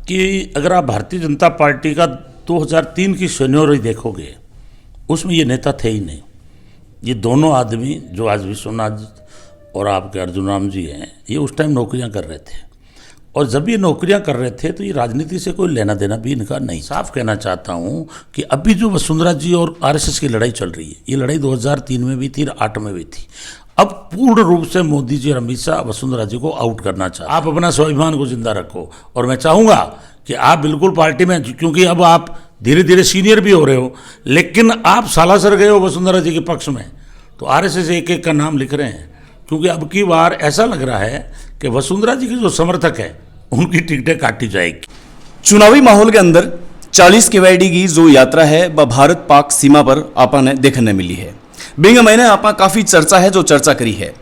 कि अगर आप भारतीय जनता पार्टी का 2003 की सीनियरिटी देखोगे, उसमें ये नेता थे ही नहीं। ये दोनों आदमी जो आज विश्वनाथ और आपके अर्जुन राम जी हैं, ये उस टाइम नौकरियां कर रहे थे, और जब ये नौकरियां कर रहे थे तो ये राजनीति से कोई लेना देना भी इनका नहीं। साफ कहना चाहता हूँ कि अभी जो वसुंधरा जी और आरएसएस की लड़ाई चल रही है, ये लड़ाई 2003 में भी थी, 8 में भी थी। अब पूर्ण रूप से मोदी जी और अमित शाह वसुंधरा जी को आउट करना चाहते हैं। आप अपना स्वाभिमान को जिंदा रखो, और मैं चाहूँगा कि आप बिल्कुल पार्टी में, क्योंकि अब आप धीरे धीरे सीनियर भी हो रहे हो, लेकिन आप सालासर गए हो वसुंधरा जी के पक्ष में, तो आरएसएस एक एक का नाम लिख रहे हैं, क्योंकि अब की बार ऐसा लग रहा है कि वसुंधरा जी के जो समर्थक है उनकी टिकटें काटी जाएगी। चुनावी माहौल के अंदर 40 KYD की जो यात्रा है वह भारत पाक सीमा पर आपने देखने मिली है। बिंग मैंने आपा काफी चर्चा है जो चर्चा करी है।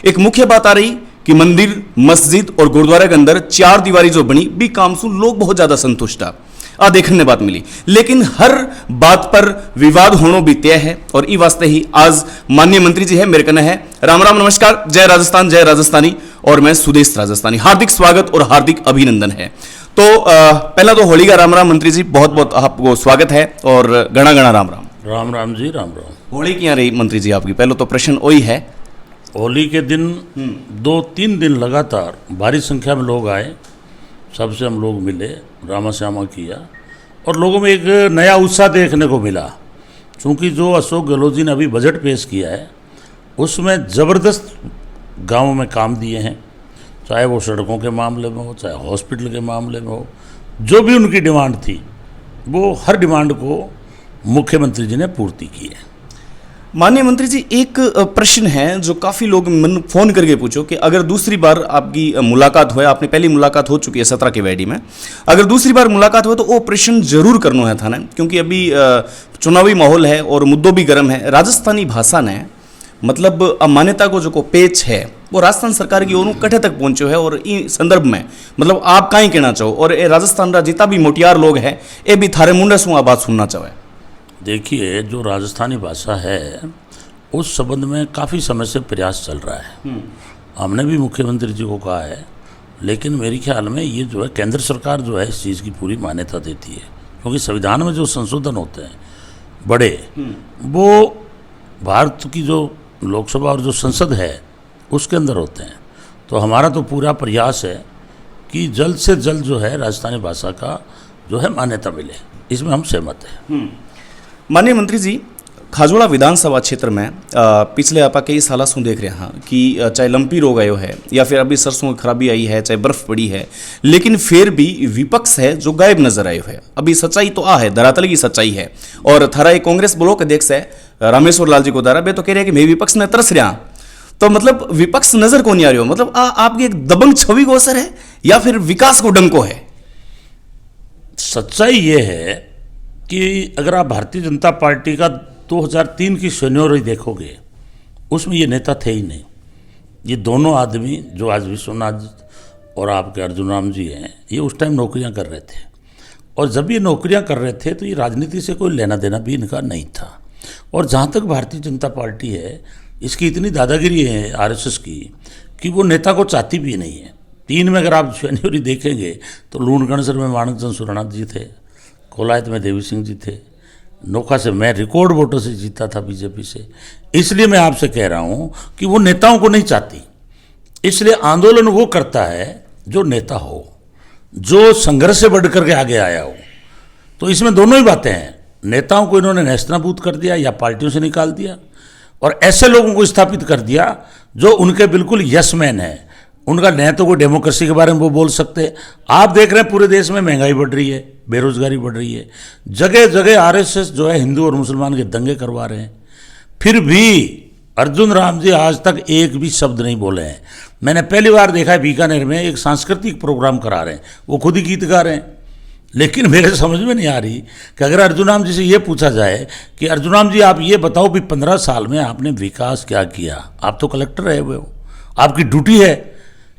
एक मुख्य बात आ रही कि मंदिर, मस्जिद और गुरुद्वारे के अंदर 4 दीवारी जो बनी भी काम से लोग बहुत ज्यादा संतुष्ट आ देखने बात मिली, लेकिन हर बात पर विवाद होना भी तय है। और ई वास्ते ही आज माननीय मंत्री जी है मेरे कने है। राम राम, नमस्कार, जय राजस्थान, जय राजस्थानी, और मैं सुदेश राजस्थानी। हार्दिक स्वागत और हार्दिक अभिनंदन है। तो पहला तो होली का राम राम मंत्री जी, बहुत बहुत आपको स्वागत है, और गणा गणा राम राम। राम राम जी, राम राम। होली क्या रही मंत्री जी आपकी? पहले तो प्रश्न वही है। होली के दिन 2-3 दिन लगातार भारी संख्या में लोग आए, सबसे हम लोग मिले, रामा श्यामा किया, और लोगों में एक नया उत्साह देखने को मिला। क्योंकि जो अशोक गहलोत जी ने अभी बजट पेश किया है, उसमें ज़बरदस्त गांवों में काम दिए हैं, चाहे वो सड़कों के मामले में हो, चाहे हॉस्पिटल के मामले में हो। जो भी उनकी डिमांड थी, वो हर डिमांड को मुख्यमंत्री जी ने पूर्ति की है। माननीय मंत्री जी, एक प्रश्न है जो काफी लोग मन फोन करके पूछो कि अगर दूसरी बार आपकी मुलाकात हो, आपने पहली मुलाकात हो चुकी है 17 KYD में, अगर दूसरी बार मुलाकात हो तो वो प्रश्न जरूर करना है था ना, क्योंकि अभी चुनावी माहौल है और मुद्दों भी गर्म है। राजस्थानी भाषा ने मतलब मान्यता को जो को पेच है वो राजस्थान सरकार की ओर कठे तक पहुंचो है, और इस संदर्भ में मतलब आप कहीं कहना चाहो, और ये राजस्थान का जितना भी मोटियार लोग है ये भी थारे मुंडे सु बात सुनना चाहे। देखिए, जो राजस्थानी भाषा है उस संबंध में काफ़ी समय से प्रयास चल रहा है। हमने भी मुख्यमंत्री जी को कहा है, लेकिन मेरे ख्याल में ये जो है केंद्र सरकार जो है इस चीज़ की पूरी मान्यता देती है, क्योंकि संविधान में जो संशोधन होते हैं बड़े, वो भारत की जो लोकसभा और जो संसद है उसके अंदर होते हैं। तो हमारा तो पूरा प्रयास है कि जल्द से जल्द जो है राजस्थानी भाषा का जो है मान्यता मिले, इसमें हम सहमत हैं। माननीय मंत्री जी, खाजोड़ा विधानसभा क्षेत्र में पिछले आपा कई साल से देख रहे हैं कि चाहे लंपी रोग आयो है या फिर अभी सरसों की खराबी आई है, चाहे बर्फ पड़ी है, लेकिन फिर भी विपक्ष है जो गायब नजर आयो है। अभी सच्चाई तो है, धरातल की सच्चाई है। और थारा एक कांग्रेस ब्लॉक अध्यक्ष है रामेश्वर लाल जी को दारा बे तो कह रहे हैं कि मैं विपक्ष में तरस रहा, तो मतलब विपक्ष नजर को नहीं आ रही हो, मतलब आपकी एक दबंग छवि को असर है या फिर विकास को डंको है? सच्चाई ये है कि अगर आप भारतीय जनता पार्टी का 2003 की सीनियरिटी देखोगे, उसमें ये नेता थे ही नहीं। ये दोनों आदमी जो आज विश्वनाथ और आपके अर्जुन राम जी हैं, ये उस टाइम नौकरियां कर रहे थे, और जब ये नौकरियां कर रहे थे तो ये राजनीति से कोई लेना देना भी इनका नहीं था। और जहाँ तक भारतीय जनता पार्टी है, इसकी इतनी दादागिरी है आरएसएस की कि वो नेता को चाहती भी नहीं है। 3 में अगर आप सीनियरिटी देखेंगे तो लूणगणसर में माणक चंद सुरानाथ जी थे, कोलायत में देवी सिंह जी थे, नोखा से मैं रिकॉर्ड वोटों से जीता था बीजेपी से। इसलिए मैं आपसे कह रहा हूं कि वो नेताओं को नहीं चाहती, इसलिए आंदोलन वो करता है जो नेता हो, जो संघर्ष से बढ़ करके आगे आया हो। तो इसमें दोनों ही बातें हैं, नेताओं को इन्होंने नेस्तनाबूद कर दिया या पार्टियों से निकाल दिया, और ऐसे लोगों को स्थापित कर दिया जो उनके बिल्कुल यसमैन है। उनका न तो कोई डेमोक्रेसी के बारे में वो बोल सकते। आप देख रहे हैं पूरे देश में महंगाई बढ़ रही है, बेरोजगारी बढ़ रही है, जगह जगह आरएसएस जो है हिंदू और मुसलमान के दंगे करवा रहे हैं, फिर भी अर्जुन राम जी आज तक एक भी शब्द नहीं बोले हैं। मैंने पहली बार देखा है बीकानेर में एक सांस्कृतिक प्रोग्राम करा रहे हैं, वो खुद ही गीत गा रहे हैं। लेकिन मेरे समझ में नहीं आ रही कि अगर अर्जुन राम जी से ये पूछा जाए कि अर्जुन राम जी आप ये बताओ भी 15 साल में आपने विकास क्या किया, आप तो कलेक्टर रहे हुए हो, आपकी ड्यूटी है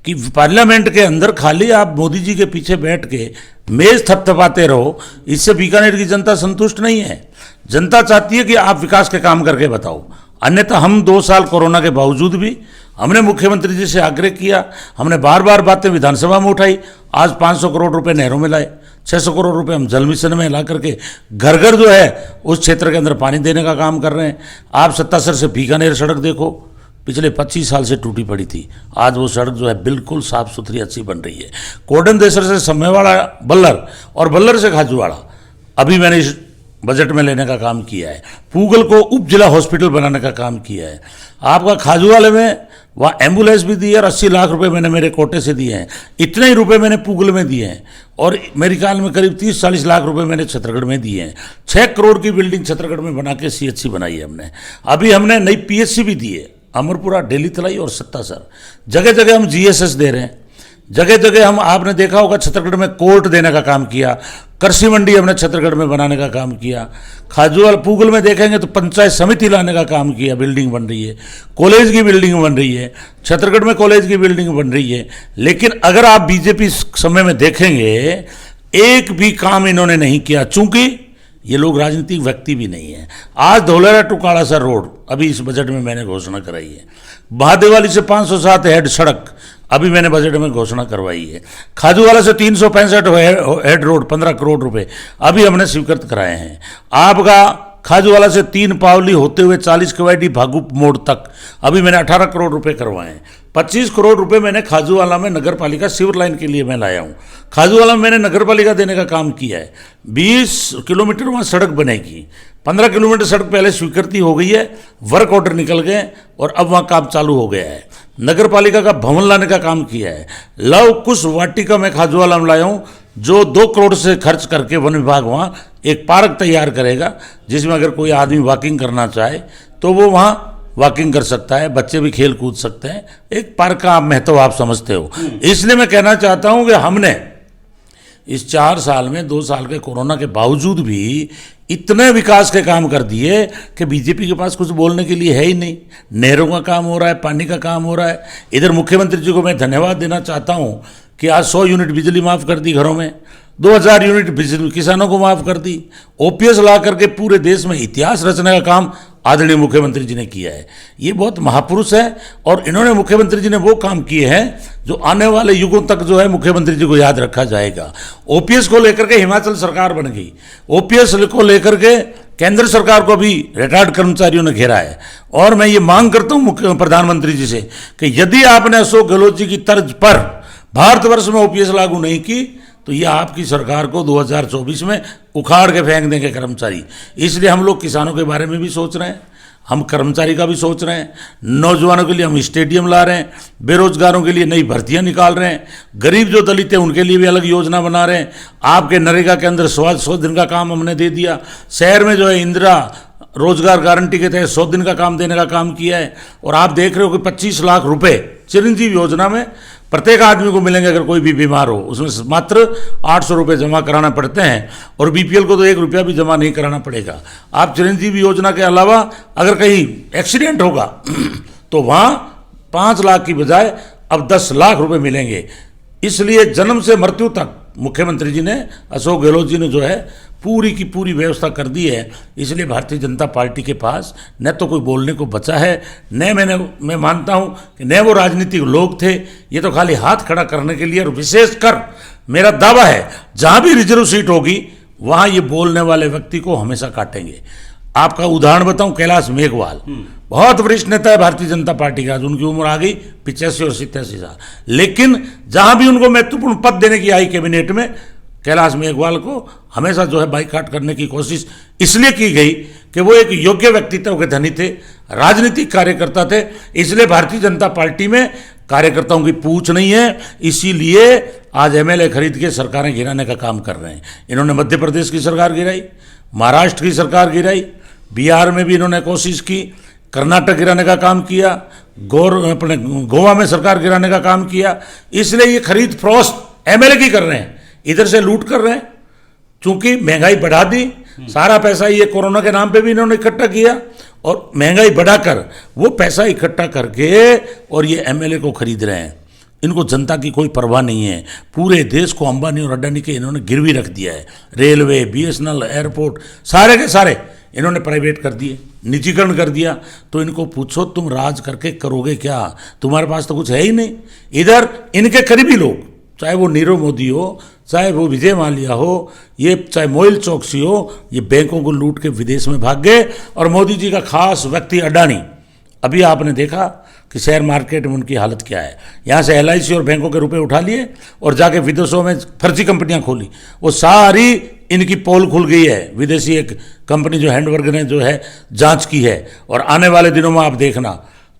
कि पार्लियामेंट के अंदर खाली आप मोदी जी के पीछे बैठ के मेज थपथपाते रहो, इससे बीकानेर की जनता संतुष्ट नहीं है। जनता चाहती है कि आप विकास के काम करके बताओ। अन्यथा हम 2 साल कोरोना के बावजूद भी हमने मुख्यमंत्री जी से आग्रह किया, हमने बार बार बातें विधानसभा में उठाई, आज 500 करोड़ रुपए नहरों में लाए। 600 करोड़ रुपए हम जल मिशन में ला करके घर घर जो है उस क्षेत्र के अंदर पानी देने का काम कर रहे हैं। आप सत्तासर से बीकानेर सड़क देखो, पिछले 25 साल से टूटी पड़ी थी, आज वो सड़क जो है बिल्कुल साफ सुथरी अच्छी बन रही है। कोडन देसर से सम्मेवाड़ा बल्लर और बल्लर से खाजूवाड़ा अभी मैंने इस बजट में लेने का काम किया है। पूगल को उप जिला हॉस्पिटल बनाने का काम किया है। आपका खाजूवाड़े में वहाँ एम्बुलेंस भी दी है और 80 लाख रुपए मैंने मेरे कोटे से दिए हैं। इतने ही रुपए मैंने पूगल में दिए हैं और मेरे ख्याल में करीब 30-40 लाख रुपए मैंने छत्तीसगढ़ में दिए हैं। 6 करोड़ की बिल्डिंग छत्तीसगढ़ में बना के CHC बनाई है हमने। अभी हमने नई PHC भी दी है, अमरपुरा, डेली तलाई और सत्तासर। जगह जगह हम GSS दे रहे हैं, जगह जगह हम, आपने देखा होगा छत्तीसगढ़ में कोर्ट देने का काम किया, कृषि मंडी हमने छत्तीसगढ़ में बनाने का काम किया। खाजूवाल पूगल में देखेंगे तो पंचायत समिति लाने का काम किया, बिल्डिंग बन रही है, कॉलेज की बिल्डिंग बन रही है, छत्तीसगढ़ में कॉलेज की बिल्डिंग बन रही है। लेकिन अगर आप बीजेपी समय में देखेंगे एक भी काम इन्होंने नहीं किया, चूंकि ये लोग राजनीतिक व्यक्ति भी नहीं है। आज धौलेरा टू कालासर रोड अभी इस बजट में मैंने घोषणा कराई है। महादेवाली से 507 हेड सड़क अभी मैंने बजट में घोषणा करवाई है। खाजूवाला से 365 हेड रोड 15 करोड़ रुपए अभी हमने स्वीकृत कराए हैं। आपका खाजूवाला से 3 पावली होते हुए 40 केवाईडी भागू मोड़ तक अभी मैंने 18 करोड़ रुपए करवाए हैं। 25 करोड़ रुपए मैंने खाजूवाला में नगर पालिका सीवर लाइन के लिए मैं लाया हूँ। खाजूवाला में मैंने नगर पालिका देने का काम किया है। 20 किलोमीटर वहाँ सड़क बनेगी, 15 किलोमीटर सड़क पहले स्वीकृति हो गई है, वर्क ऑर्डर निकल गए और अब वहाँ काम चालू हो गया है। नगर पालिका का भवन लाने का काम किया है। लव कुश वाटिका में खाजूवाला में लाया हूँ, जो 2 करोड़ से खर्च करके वन विभाग वहाँ एक पार्क तैयार करेगा, जिसमें अगर कोई आदमी वॉकिंग करना चाहे तो वो वहाँ वॉकिंग कर सकता है, बच्चे भी खेल कूद सकते हैं। एक पार्क का महत्व आप समझते हो। इसलिए मैं कहना चाहता हूँ कि हमने इस 4 साल में 2 साल के कोरोना के बावजूद भी इतने विकास के काम कर दिए कि बीजेपी के पास कुछ बोलने के लिए है ही नहीं। नहरों का काम हो रहा है, पानी का काम हो रहा है। इधर मुख्यमंत्री जी को मैं धन्यवाद देना चाहता हूँ कि आज 100 यूनिट बिजली माफ़ कर दी घरों में, 2000 यूनिट बिजली किसानों को माफ़ कर दी। OPS ला करके पूरे देश में इतिहास रचने का काम आदरणीय मुख्यमंत्री जी ने किया है। ये बहुत महापुरुष है और इन्होंने, मुख्यमंत्री जी ने वो काम किए हैं जो आने वाले युगों तक जो है मुख्यमंत्री जी को याद रखा जाएगा। OPS को लेकर के हिमाचल सरकार बन गई, OPS को लेकर के केंद्र सरकार को भी रिटायर्ड कर्मचारियों ने घेरा है। और मैं ये मांग करता हूँ प्रधानमंत्री जी से कि यदि आपने अशोक गहलोत जी की तर्ज पर भारतवर्ष में OPS लागू नहीं की तो ये आपकी सरकार को 2024 में उखाड़ के फेंक देंगे कर्मचारी। इसलिए हम लोग किसानों के बारे में भी सोच रहे हैं, हम कर्मचारी का भी सोच रहे हैं, नौजवानों के लिए हम स्टेडियम ला रहे हैं, बेरोजगारों के लिए नई भर्तियां निकाल रहे हैं, गरीब जो दलित हैं उनके लिए भी अलग योजना बना रहे हैं। आपके नरेगा के अंदर 100 दिन का काम हमने दे दिया। शहर में जो है इंदिरा रोजगार गारंटी के तहत 100 दिन का काम देने का काम किया है। और आप देख रहे हो कि 25 लाख रुपए चिरंजीवी योजना में प्रत्येक आदमी को मिलेंगे अगर कोई भी बीमार हो। उसमें मात्र 800 रुपये जमा कराना पड़ते हैं और BPL को तो 1 रुपया भी जमा नहीं कराना पड़ेगा। आप चिरंजीवी योजना के अलावा अगर कहीं एक्सीडेंट होगा तो वहाँ 5 लाख की बजाय अब 10 लाख रुपए मिलेंगे। इसलिए जन्म से मृत्यु तक मुख्यमंत्री जी ने, अशोक गहलोत जी ने जो है पूरी की पूरी व्यवस्था कर दी है। इसलिए भारतीय जनता पार्टी के पास न तो कोई बोलने को बचा है, मैं मानता हूं कि न वो राजनीतिक लोग थे। ये तो खाली हाथ खड़ा करने के लिए, और विशेषकर मेरा दावा है जहां भी रिजर्व सीट होगी वहां ये बोलने वाले व्यक्ति को हमेशा काटेंगे। आपका उदाहरण बताऊं, कैलाश मेघवाल बहुत वरिष्ठ नेता है भारतीय जनता पार्टी का, उनकी उम्र आ गई 85 और 87 साल, लेकिन जहां भी उनको महत्वपूर्ण पद देने की आई कैबिनेट में, कैलाश मेघवाल को हमेशा जो है बाइकाट करने की कोशिश इसलिए की गई कि वो एक योग्य व्यक्तित्व के धनी थे, राजनीतिक कार्यकर्ता थे। इसलिए भारतीय जनता पार्टी में कार्यकर्ताओं की पूछ नहीं है, इसीलिए आज MLA खरीद के सरकारें गिराने का काम कर रहे हैं। इन्होंने मध्य प्रदेश की सरकार गिराई, महाराष्ट्र की सरकार गिराई, बिहार में भी इन्होंने कोशिश की, कर्नाटक गिराने का काम किया, अपने गोवा में सरकार गिराने का काम किया। इसलिए ये खरीद फरोख्त MLA की कर रहे हैं, इधर से लूट कर रहे हैं। चूंकि महंगाई बढ़ा दी, सारा पैसा ये कोरोना के नाम पे भी इन्होंने इकट्ठा किया और महंगाई बढ़ाकर वो पैसा इकट्ठा करके और ये MLA को खरीद रहे हैं। इनको जनता की कोई परवाह नहीं है। पूरे देश को अंबानी और अडानी के इन्होंने गिरवी रख दिया है। रेलवे, BSNL, एयरपोर्ट सारे के सारे इन्होंने प्राइवेट कर दिए, निजीकरण कर दिया। तो इनको पूछो तुम राज करके करोगे क्या? तुम्हारे पास तो कुछ है ही नहीं। इधर इनके करीबी लोग चाहे वो नीरव मोदी हो, चाहे वो विजय माल्या हो, ये चाहे मोइल चौकसी हो, ये बैंकों को लूट के विदेश में भाग गए। और मोदी जी का खास व्यक्ति अडानी, अभी आपने देखा कि शेयर मार्केट में उनकी हालत क्या है। यहाँ से LIC और बैंकों के रुपए उठा लिए और जाके विदेशों में फर्जी कंपनियां खोली, वो सारी इनकी पोल खुल गई है। विदेशी एक कंपनी जो हैंडवर्क ने जो है जांच की है, और आने वाले दिनों में आप देखना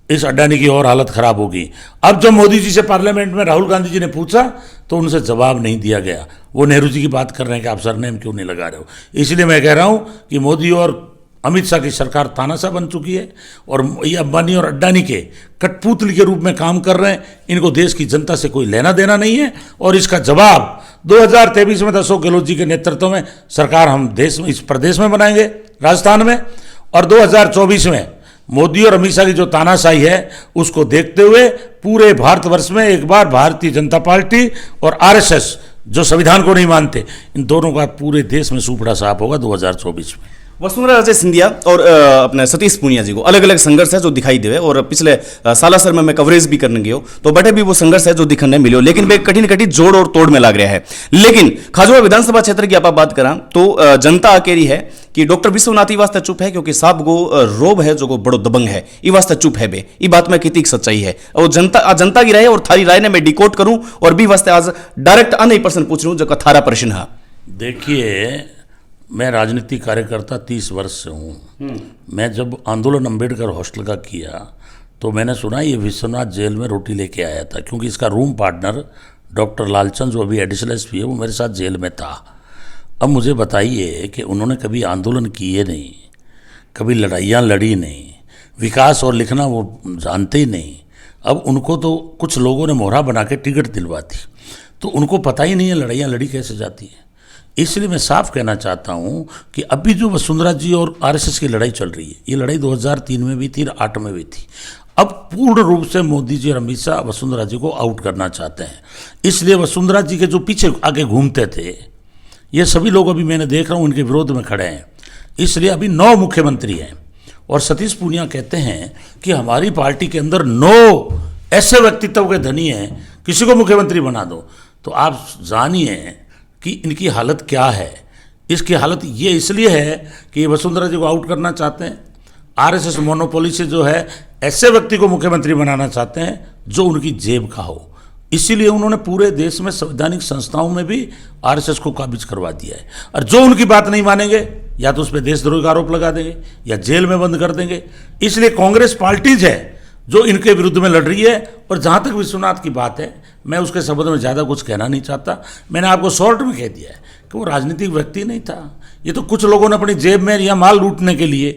इस अडानी की और हालत खराब होगी। अब जब मोदी जी से पार्लियामेंट में राहुल गांधी जी ने पूछा तो उनसे जवाब नहीं दिया गया। वो नेहरू जी की बात कर रहे हैं कि आप सरनेम क्यों नहीं लगा रहे हो। इसलिए मैं कह रहा हूं कि मोदी और अमित शाह की सरकार तानाशाह बन चुकी है, और ये अंबानी और अड्डानी के कठपुतली के रूप में काम कर रहे हैं। इनको देश की जनता से कोई लेना देना नहीं है, और इसका जवाब 2023 में अशोक गहलोत जी के नेतृत्व में सरकार हम देश में, इस प्रदेश में बनाएंगे, राजस्थान में, और 2024 में मोदी और अमित शाह की जो तानाशाही है उसको देखते हुए पूरे भारतवर्ष में एक बार भारतीय जनता पार्टी और RSS जो संविधान को नहीं मानते, इन दोनों का पूरे देश में सूपड़ा साफ होगा 2024 में। वसुंधरा राजे सिंधिया और अपने सतीश पूनिया जी को अलग अलग संघर्ष है जो दिखाई देवे, और पिछले सालासर में मैं कवरेज भी करने गयो तो बटे भी वो संघर्ष है जो दिखने मिलो, लेकिन वे कठिन कठिन जोड़ और तोड़ में लग रहा है। लेकिन खाजोड़ा विधानसभा क्षेत्र की आप बात करा तो जनता अकेरी है कि डॉक्टर विश्वनाथ वास्ते चुप है, क्योंकि साहब को रोब है जो को बड़ो दबंग है, ये वास्ते चुप है बे। ये बात में कितनी सच्चाई है, और जनता की राय और थारी राय ने मैं डिकोड करूं, और भी वास्ते आज डायरेक्ट अन प्रश्न पूछ रहा हूं जो थारा प्रश्न है। देखिए, मैं राजनीतिक कार्यकर्ता 30 वर्ष से हूँ। मैं जब आंदोलन अंबेडकर हॉस्टल का किया तो मैंने सुना ये विश्वनाथ जेल में रोटी लेके आया था, क्योंकि इसका रूम पार्टनर डॉक्टर लालचंद जो अभी एडिशनल SP है वो मेरे साथ जेल में था। अब मुझे बताइए कि उन्होंने कभी आंदोलन किए नहीं, कभी लड़ाइयाँ लड़ी नहीं, विकास और लिखना वो जानते ही नहीं। अब उनको तो कुछ लोगों ने मोहरा बना के टिकट दिलवा दी, तो उनको पता ही नहीं है लड़ाइयाँ लड़ी कैसे जाती है। इसलिए मैं साफ कहना चाहता हूं कि अभी जो वसुंधरा जी और RSS की लड़ाई चल रही है, ये लड़ाई 2003 में भी थी, 8 में भी थी। अब पूर्ण रूप से मोदी जी और अमित शाह वसुंधरा जी को आउट करना चाहते हैं। इसलिए वसुंधरा जी के जो पीछे आगे घूमते थे, ये सभी लोग अभी मैंने देख रहा हूँ इनके विरोध में खड़े हैं। इसलिए अभी 9 मुख्यमंत्री हैं, और सतीश पूनिया कहते हैं कि हमारी पार्टी के अंदर 9 ऐसे व्यक्तित्व के धनी हैं, किसी को मुख्यमंत्री बना दो। तो आप जानिए कि इनकी हालत क्या है। इसकी हालत ये इसलिए है कि ये वसुंधरा जी को आउट करना चाहते हैं, RSS मोनोपोली से जो है ऐसे व्यक्ति को मुख्यमंत्री बनाना चाहते हैं जो उनकी जेब का हो। इसीलिए उन्होंने पूरे देश में संवैधानिक संस्थाओं में भी RSS को काबिज करवा दिया है, और जो उनकी बात नहीं मानेंगे या तो उस पर देशद्रोही का आरोप लगा देंगे या जेल में बंद कर देंगे। इसलिए कांग्रेस पार्टीज है जो इनके विरुद्ध में लड़ रही है। और जहाँ तक विश्वनाथ की बात है, मैं उसके संबंध में ज़्यादा कुछ कहना नहीं चाहता। मैंने आपको शॉर्ट में कह दिया है कि वो राजनीतिक व्यक्ति नहीं था। ये तो कुछ लोगों ने अपनी जेब में या माल लूटने के लिए,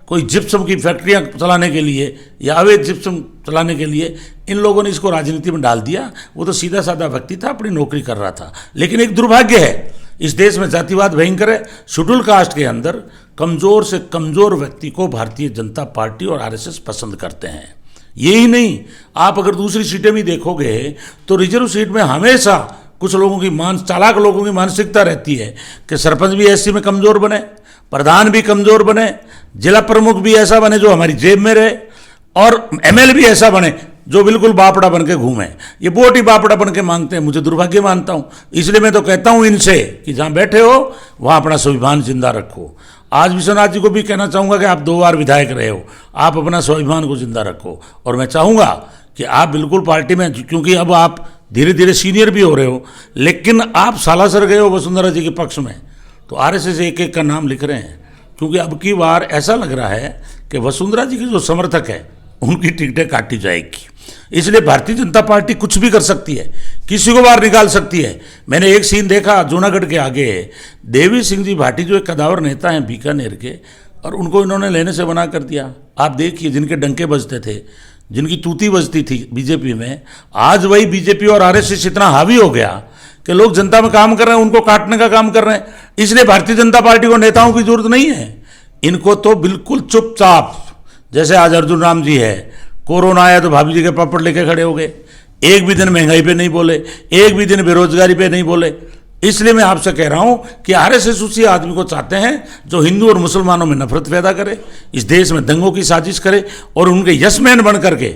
कोई जिप्सम की फैक्ट्रियाँ चलाने के लिए या अवैध जिप्सम चलाने के लिए इन लोगों ने इसको राजनीति में डाल दिया। वो तो सीधा साधा व्यक्ति था, अपनी नौकरी कर रहा था। लेकिन एक दुर्भाग्य है, इस देश में जातिवाद भयंकर है। शेड्यूल कास्ट के अंदर कमज़ोर से कमज़ोर व्यक्ति को भारतीय जनता पार्टी और RSS पसंद करते हैं। यही नहीं, आप अगर दूसरी सीटें भी देखोगे तो रिजर्व सीट में हमेशा कुछ लोगों की चालाक लोगों की मानसिकता रहती है कि सरपंच भी SC में कमज़ोर बने, प्रधान भी कमज़ोर बने, जिला प्रमुख भी ऐसा बने जो हमारी जेब में रहे, और MLA भी ऐसा बने जो बिल्कुल बापड़ा बन के घूमे। ये वोट ही बापड़ा बन के मांगते हैं। मुझे दुर्भाग्य मानता हूँ। इसलिए मैं तो कहता हूँ इनसे कि जहाँ बैठे हो वहाँ अपना स्वाभिमान जिंदा रखो। आज विश्वनाथ जी को भी कहना चाहूँगा कि आप 2 बार विधायक रहे हो, आप अपना स्वाभिमान को जिंदा रखो। और मैं चाहूँगा कि आप बिल्कुल पार्टी में, क्योंकि अब आप धीरे धीरे सीनियर भी हो रहे हो, लेकिन आप सालासर गए हो वसुंधरा जी के पक्ष में, तो RSS एक एक का नाम लिख रहे हैं। क्योंकि अब की बार ऐसा लग रहा है कि वसुंधरा जी के जो समर्थक है उनकी टिकटें काटी जाएगी। इसलिए भारतीय जनता पार्टी कुछ भी कर सकती है, किसी को बाहर निकाल सकती है। मैंने एक सीन देखा जूनागढ़ के आगे, देवी सिंह जी भाटी जो एक कदावर नेता हैं बीकानेर के, और उनको इन्होंने लेने से मना कर दिया। आप देखिए, जिनके डंके बजते थे, जिनकी तूती बजती थी बीजेपी में, आज वही बीजेपी और RSS इतना हावी हो गया कि लोग जनता में काम कर रहे हैं, उनको काटने का काम कर रहे हैं। इसलिए भारतीय जनता पार्टी को नेताओं की जरूरत नहीं है। इनको तो बिल्कुल चुपचाप, जैसे आज अर्जुन राम जी है, कोरोना आया तो भाभी जी के पापड़ लेके खड़े हो गए, एक भी दिन महंगाई पे नहीं बोले, एक भी दिन बेरोजगारी पे नहीं बोले। इसलिए मैं आपसे कह रहा हूं कि RSS उसी आदमी को चाहते हैं जो हिंदू और मुसलमानों में नफरत पैदा करे, इस देश में दंगों की साजिश करे और उनके यशमैन बन करके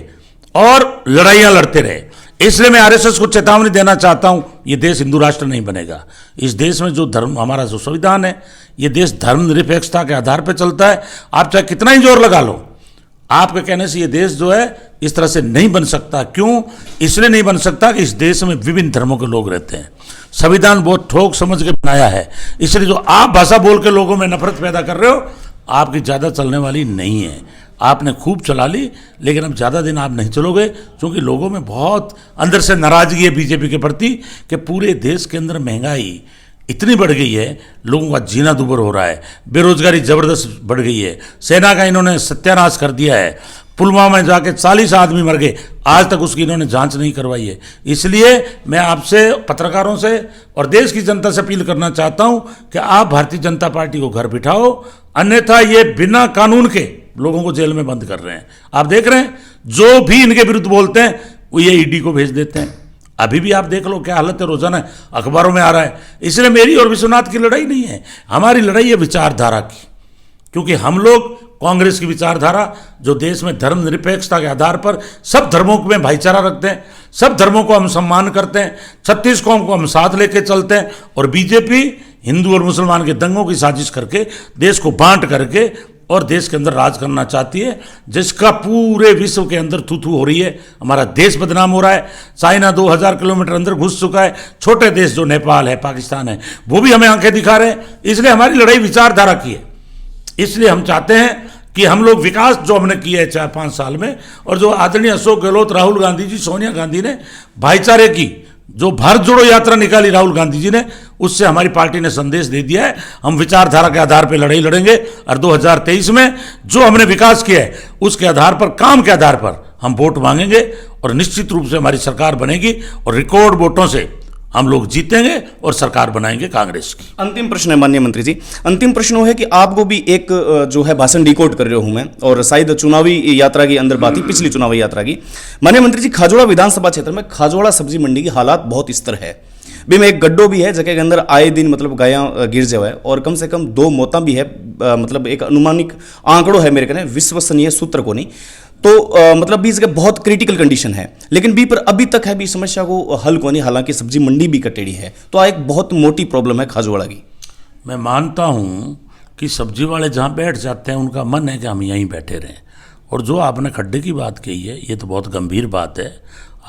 और लड़ाइयां लड़ते रहे। इसलिए मैं आरएसएस को चेतावनी देना चाहता हूं, ये देश हिंदू राष्ट्र नहीं बनेगा। इस देश में जो धर्म, हमारा जो संविधान है, ये देश धर्मनिरपेक्षता के आधार पर चलता है। आप चाहे कितना ही जोर लगा लो, आपके कहने से ये देश जो है इस तरह से नहीं बन सकता। क्यों? इसलिए नहीं बन सकता कि इस देश में विभिन्न धर्मों के लोग रहते हैं। संविधान बहुत ठोक समझ के बनाया है, इसलिए जो आप भाषा बोल के लोगों में नफरत पैदा कर रहे हो, आपकी ज़्यादा चलने वाली नहीं है। आपने खूब चला ली, लेकिन अब ज़्यादा दिन आप नहीं चलोगे, क्योंकि लोगों में बहुत अंदर से नाराजगी है बीजेपी के प्रति कि पूरे देश के अंदर महंगाई इतनी बढ़ गई है, लोगों का जीना दुभर हो रहा है, बेरोजगारी ज़बरदस्त बढ़ गई है, सेना का इन्होंने सत्यानाश कर दिया है, पुलवामा में जाके 40 आदमी मर गए, आज तक उसकी इन्होंने जांच नहीं करवाई है। इसलिए मैं आपसे, पत्रकारों से और देश की जनता से अपील करना चाहता हूं कि आप भारतीय जनता पार्टी को घर बिठाओ, अन्यथा ये बिना कानून के लोगों को जेल में बंद कर रहे हैं। आप देख रहे हैं, जो भी इनके विरुद्ध बोलते हैं वो ये ईडी को भेज देते हैं। अभी भी आप देख लो क्या हालत है, रोजाना अखबारों में आ रहा है। इसलिए मेरी और विश्वनाथ की लड़ाई नहीं है, हमारी लड़ाई है विचारधारा की, क्योंकि हम लोग कांग्रेस की विचारधारा जो देश में धर्मनिरपेक्षता के आधार पर सब धर्मों में भाईचारा रखते हैं, सब धर्मों को हम सम्मान करते हैं, 36 कौम को हम साथ लेके चलते हैं। और बीजेपी हिंदू और मुसलमान के दंगों की साजिश करके देश को बांट करके और देश के अंदर राज करना चाहती है, जिसका पूरे विश्व के अंदर थू थू हो रही है। हमारा देश बदनाम हो रहा है। चाइना 2000 किलोमीटर अंदर घुस चुका है, छोटे देश जो नेपाल है, पाकिस्तान है, वो भी हमें आंखें दिखा रहे हैं। इसलिए हमारी लड़ाई विचारधारा की है। इसलिए हम चाहते हैं कि हम लोग विकास जो हमने किया है 4-5 साल में, और जो आदरणीय अशोक गहलोत, राहुल गांधी जी, सोनिया गांधी ने भाईचारे की जो भारत जोड़ो यात्रा निकाली राहुल गांधी जी ने, उससे हमारी पार्टी ने संदेश दे दिया है। हम विचारधारा के आधार पर लड़ाई लड़ेंगे और 2023 में जो हमने विकास किया है उसके आधार पर, काम के आधार पर हम वोट मांगेंगे और निश्चित रूप से हमारी सरकार बनेगी और रिकॉर्ड वोटों से हम लोग जीतेंगे और सरकार बनाएंगे कांग्रेस की। अंतिम प्रश्न है माननीय मंत्री जी, अंतिम प्रश्न वो है कि आपको भी एक जो है भाषण डिकोड कर रहा हूं मैं, और शायद चुनावी यात्रा की अंदर बात ही, पिछली चुनावी यात्रा की। माननीय मंत्री जी, खाजोड़ा विधानसभा क्षेत्र में खाजोड़ा सब्जी मंडी की हालात बहुत स्तर है। भी में एक गड्ढो भी है जगह के अंदर आए दिन मतलब गायां गिर जाए, और कम से कम 2 मौतें भी है। मतलब एक अनुमानिक आंकड़ो है मेरे कहने, विश्वसनीय सूत्र को नहीं तो मतलब भी जगह बहुत क्रिटिकल कंडीशन है, लेकिन भी पर अभी तक है भी समस्या को हल को नहीं। हालांकि सब्जी मंडी भी कटेड़ी है, तो आ एक बहुत मोटी प्रॉब्लम है खाजोड़ा की। मैं मानता हूं कि सब्जी वाले जहां बैठ जाते हैं उनका मन है कि हम यहीं बैठे रहें। और जो आपने खड्डे की बात कही है, ये तो बहुत गंभीर बात है।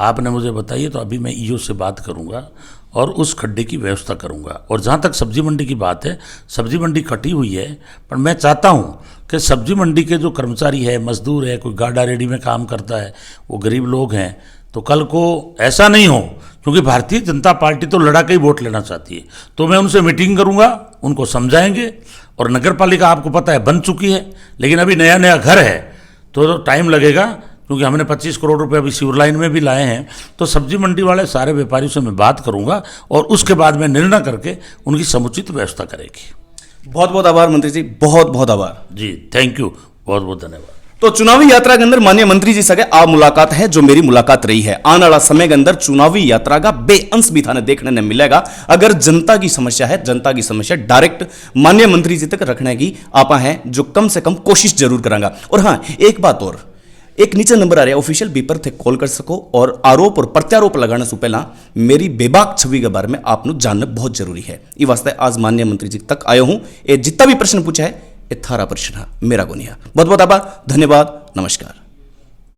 आपने मुझे बताइए तो अभी मैं ईओ से बात करूंगा और उस खड्डे की व्यवस्था करूंगा। और जहाँ तक सब्जी मंडी की बात है, सब्जी मंडी कटी हुई है, पर मैं चाहता हूँ कि सब्जी मंडी के जो कर्मचारी है, मजदूर है, कोई गाड़ा रेडी में काम करता है, वो गरीब लोग हैं, तो कल को ऐसा नहीं हो, क्योंकि भारतीय जनता पार्टी तो लड़ा के ही वोट लेना चाहती है। तो मैं उनसे मीटिंग करूंगा, उनको समझाएंगे। और नगर पालिका आपको पता है बन चुकी है, लेकिन अभी नया नया घर है तो टाइम लगेगा, क्योंकि हमने 25 करोड़ रुपए अभी सीवर लाइन में भी लाए हैं। तो सब्जी मंडी वाले सारे व्यापारियों से मैं बात करूंगा और उसके बाद में निर्णय करके उनकी समुचित व्यवस्था करेगी। बहुत बहुत आभार मंत्री जी, बहुत बहुत आभार जी, थैंक यू, बहुत बहुत धन्यवाद। तो चुनावी यात्रा के अंदर माननीय मंत्री जी सके आप मुलाकात है जो मेरी मुलाकात रही है। आने वाला समय के अंदर चुनावी यात्रा का बेअंश भी थाने देखने ने मिलेगा। अगर जनता की समस्या है, जनता की समस्या डायरेक्ट माननीय मंत्री जी तक रखने की आपा है, जो कम से कम कोशिश जरूर करांगा। और हाँ, एक बात और, एक नीचे नंबर आ रहा है ऑफिशियल बीपर थे, कॉल कर सको और आरोप और प्रत्यारोप लगाने से पहला मेरी बेबाक छवि के बारे में आपने जानना बहुत जरूरी है। ये वास्ते आज माननीय मंत्री जी तक आया हूं। ये जितना भी प्रश्न पूछा है ये थारा प्रश्न है, मेरा को नहीं है। बहुत बहुत आभार, धन्यवाद, नमस्कार।